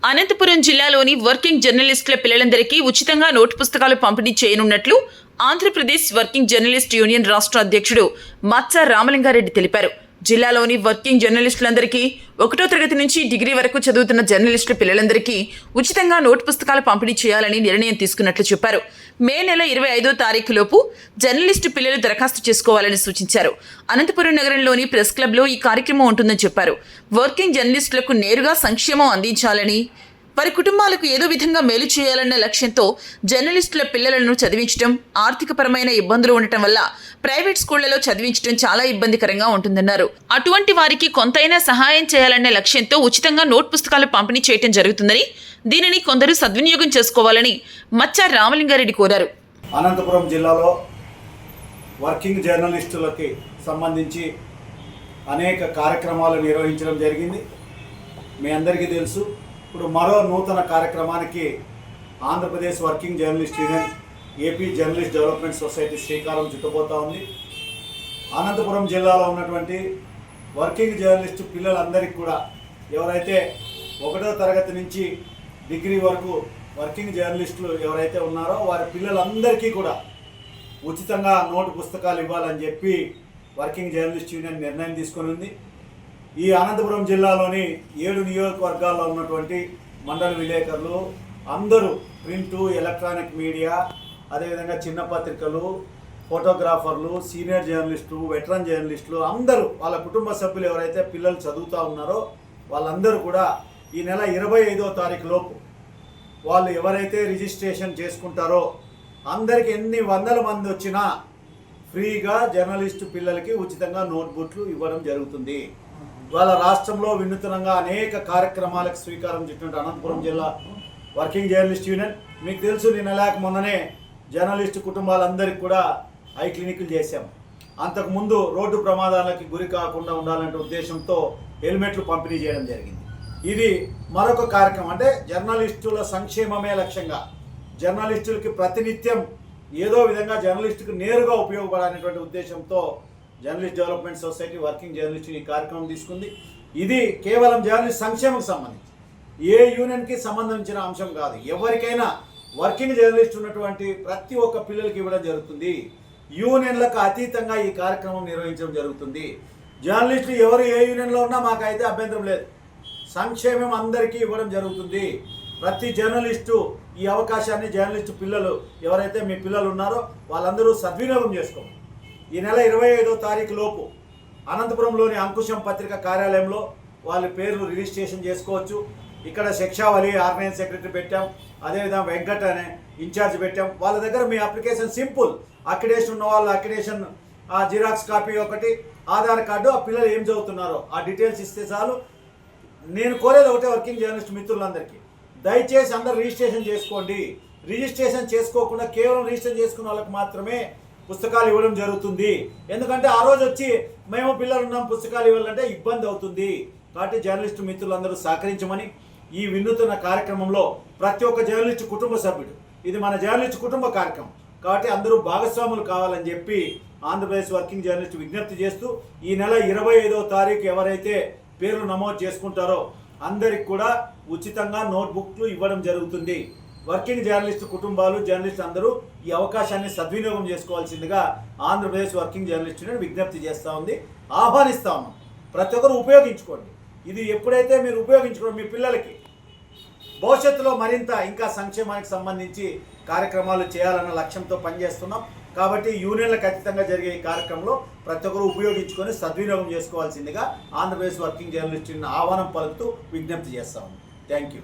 అనంతపురం జిల్లాలోని వర్కింగ్ జర్నలిస్టుల పిల్లలందరికీ ఉచితంగా నోటు పుస్తకాలు పంపిణీ చేయనున్నట్లు ఆంధ్రప్రదేశ్ వర్కింగ్ జర్నలిస్ట్ యూనియన్ రాష్ట్ర అధ్యక్షుడు మచ్చ రామలింగారెడ్డి తెలిపారు. జిల్లాలోని వర్కింగ్ జర్నలిస్టులందరికీ 1వ తరగతి నుంచి డిగ్రీ వరకు చదువుతున్న జర్నలిస్టుల పిల్లలందరికీ ఉచితంగా నోటు పుస్తకాలు పంపిణీ చేయాలని నిర్ణయం తీసుకున్నట్లు చెప్పారు. మే నెల 25వ తారీఖులోపు జర్నలిస్టు పిల్లలు దరఖాస్తు చేసుకోవాలని సూచించారు. అనంతపురం నగరంలోని ప్రెస్ క్లబ్లో ఈ కార్యక్రమం ఉంటుందని చెప్పారు. వర్కింగ్ జర్నలిస్టులకు నేరుగా సంక్షేమం అందించాలని, వారి కుటుంబాలకు ఏదో విధంగా మేలు చేయాలన్న లక్ష్యంతో జర్నలిస్టుల పిల్లలను చదివించడం, ఆర్థికపరమైన ఇబ్బందులు ఉండటం వల్ల ప్రైవేట్ స్కూళ్లలో చదివించడం చాలా ఇబ్బందికరంగా ఉంటుందన్నారు. అటువంటి వారికి కొంతైనా సహాయం చేయాలనే లక్ష్యంతో ఉచితంగా నోట్ పుస్తకాలు పంపిణీ చేయడం జరుగుతుందని, దీనిని కొందరు సద్వినియోగం చేసుకోవాలని మచ్చ రామలింగారెడ్డి కోరారు. అనంతపురం జిల్లాలో వర్కింగ్ జర్నలిస్టులకి సంబంధించి అనేక కార్యక్రమాలు నిర్వహించడం జరిగింది. మీ అందరికీ తెలుసు. ఇప్పుడు మరో నూతన కార్యక్రమానికి Andhra Pradesh working journalist union, AP journalist development society శ్రీకారం చుట్టబోతా ఉంది. అనంతపురం జిల్లాలో ఉన్నటువంటి వర్కింగ్ జర్నలిస్టు పిల్లలందరికీ కూడా, ఎవరైతే 1వ తరగతి నుంచి డిగ్రీ వరకు వర్కింగ్ జర్నలిస్టులు ఎవరైతే ఉన్నారో వారి పిల్లలందరికీ కూడా ఉచితంగా నోటు పుస్తకాలు ఇవ్వాలని చెప్పి వర్కింగ్ జర్నలిస్ట్ యూనియన్ నిర్ణయం తీసుకొని ఉంది. ఈ అనంతపురం జిల్లాలోని 7 నియోజకవర్గాల్లో ఉన్నటువంటి మండల విలేకరులు అందరూ, ప్రింటు, ఎలక్ట్రానిక్ మీడియా, అదేవిధంగా చిన్న పత్రికలు, ఫోటోగ్రాఫర్లు, సీనియర్ జర్నలిస్టులు, వెటరన్ జర్నలిస్టులు అందరూ, వాళ్ళ కుటుంబ సభ్యులు ఎవరైతే పిల్లలు చదువుతూ ఉన్నారో వాళ్ళందరూ కూడా ఈ నెల 25వ తారీఖు లోపు వాళ్ళు ఎవరైతే రిజిస్ట్రేషన్ చేసుకుంటారో అందరికి ఎన్ని వందల మంది వచ్చినా ఫ్రీగా జర్నలిస్టు పిల్లలకి ఉచితంగా నోట్బుక్లు ఇవ్వడం జరుగుతుంది. ఇవాళ రాష్ట్రంలో వినూత్నంగా అనేక కార్యక్రమాలకు శ్రీకారం చుట్టినట్టు అనంతపురం జిల్లా వర్కింగ్ జర్నలిస్ట్ యూనియన్, మీకు తెలుసు, నిన్నలేక మొన్ననే జర్నలిస్టు కుటుంబాలందరికీ కూడా ఐ క్లినిక్లు చేశాం. అంతకుముందు రోడ్డు ప్రమాదాలకి గురి కాకుండా ఉండాలనే ఉద్దేశంతో హెల్మెట్లు పంపిణీ చేయడం జరిగింది. ఇది మరొక కార్యక్రమం. అంటే జర్నలిస్టుల సంక్షేమమే లక్ష్యంగా, జర్నలిస్టులకి ప్రతినిత్యం ఏదో విధంగా జర్నలిస్టుకు నేరుగా ఉపయోగపడాలనేటువంటి ఉద్దేశంతో journalist development society working journalist ఈ కార్యక్రమం తీసుకుంది. ఇది కేవలం జర్నలిస్ట్ సంక్షేమకు సంబంధించి, ఏ యూనియన్కి సంబంధించిన అంశం కాదు. ఎవరికైనా వర్కింగ్ జర్నలిస్ట్ ఉన్నటువంటి ప్రతి ఒక్క పిల్లలకి ఇవ్వడం జరుగుతుంది. యూనియన్లకు అతీతంగా ఈ కార్యక్రమం నిర్వహించడం జరుగుతుంది. జర్నలిస్టులు ఎవరు ఏ యూనియన్లో ఉన్నా మాకైతే అభ్యంతరం లేదు. సంక్షేమం అందరికీ ఇవ్వడం జరుగుతుంది. ప్రతి జర్నలిస్టు ఈ అవకాశాన్ని, జర్నలిస్టు పిల్లలు ఎవరైతే మీ పిల్లలు ఉన్నారో వాళ్ళందరూ సద్వినియోగం చేసుకోండి. ఈ నెల 25వ తారీఖు లోపు అనంతపురంలోని అంకుశం పత్రిక కార్యాలయంలో వాళ్ళ పేర్లు రిజిస్ట్రేషన్ చేసుకోవచ్చు. ఇక్కడ శిక్షావళి ఆర్గనైజ్ సెక్రటరీ పెట్టాం, అదేవిధంగా వెంకట్ అనే ఇన్ఛార్జ్ పెట్టాం. వాళ్ళ దగ్గర మీ అప్లికేషన్ సింపుల్, అక్రిడేషన్ ఉన్న వాళ్ళ అక్రిడేషన్ జిరాక్స్ కాపీ ఒకటి, ఆధార్ కార్డు, ఆ పిల్లలు ఏం చదువుతున్నారో ఆ డీటెయిల్స్ ఇస్తే చాలు. నేను కోరేది ఒకటే వర్కింగ్ జర్నలిస్ట్ మిత్రులందరికీ, దయచేసి అందరూ రిజిస్ట్రేషన్ చేసుకోండి. రిజిస్ట్రేషన్ చేసుకోకుండా కేవలం రిజిస్ట్రేషన్ చేసుకున్న వాళ్ళకి మాత్రమే పుస్తకాలు ఇవ్వడం జరుగుతుంది. ఎందుకంటే ఆ రోజు వచ్చి మేము పిల్లలు ఉన్నాం పుస్తకాలు ఇవ్వాలంటే ఇబ్బంది అవుతుంది. కాబట్టి జర్నలిస్టు మిత్రులందరూ సహకరించమని ఈ వినూత్న కార్యక్రమంలో ప్రతి ఒక్క జర్నలిస్టు కుటుంబ సభ్యుడు, ఇది మన జర్నలిస్టు కుటుంబ కార్యక్రమం కాబట్టి అందరూ భాగస్వాములు కావాలని చెప్పి ఆంధ్రప్రదేశ్ వర్కింగ్ జర్నలిస్ట్ విజ్ఞప్తి చేస్తూ, ఈ నెల 25వ తారీఖు ఎవరైతే పేర్లు నమోదు చేసుకుంటారో అందరికి కూడా ఉచితంగా నోట్బుక్లు ఇవ్వడం జరుగుతుంది. వర్కింగ్ జర్నలిస్టు కుటుంబాలు, జర్నలిస్టు అందరూ ఈ అవకాశాన్ని సద్వినియోగం చేసుకోవాల్సిందిగా ఆంధ్రప్రదేశ్ వర్కింగ్ జర్నలిస్టుని విజ్ఞప్తి చేస్తూ ఉంది, ఆహ్వానిస్తా ఉన్నాం. ప్రతి ఒక్కరు ఉపయోగించుకోండి. ఇది ఎప్పుడైతే మీరు ఉపయోగించుకోండి, మీ పిల్లలకి భవిష్యత్తులో మరింత ఇంకా సంక్షేమానికి సంబంధించి కార్యక్రమాలు చేయాలన్న లక్ష్యంతో పనిచేస్తున్నాం. కాబట్టి యూనియన్లకు ఖచ్చితంగా జరిగే ఈ కార్యక్రమంలో ప్రతి ఒక్కరు ఉపయోగించుకొని సద్వినియోగం చేసుకోవాల్సిందిగా ఆంధ్రప్రదేశ్ వర్కింగ్ జర్నలిస్టుని ఆహ్వానం పలుకుతూ విజ్ఞప్తి చేస్తాము. Thank you.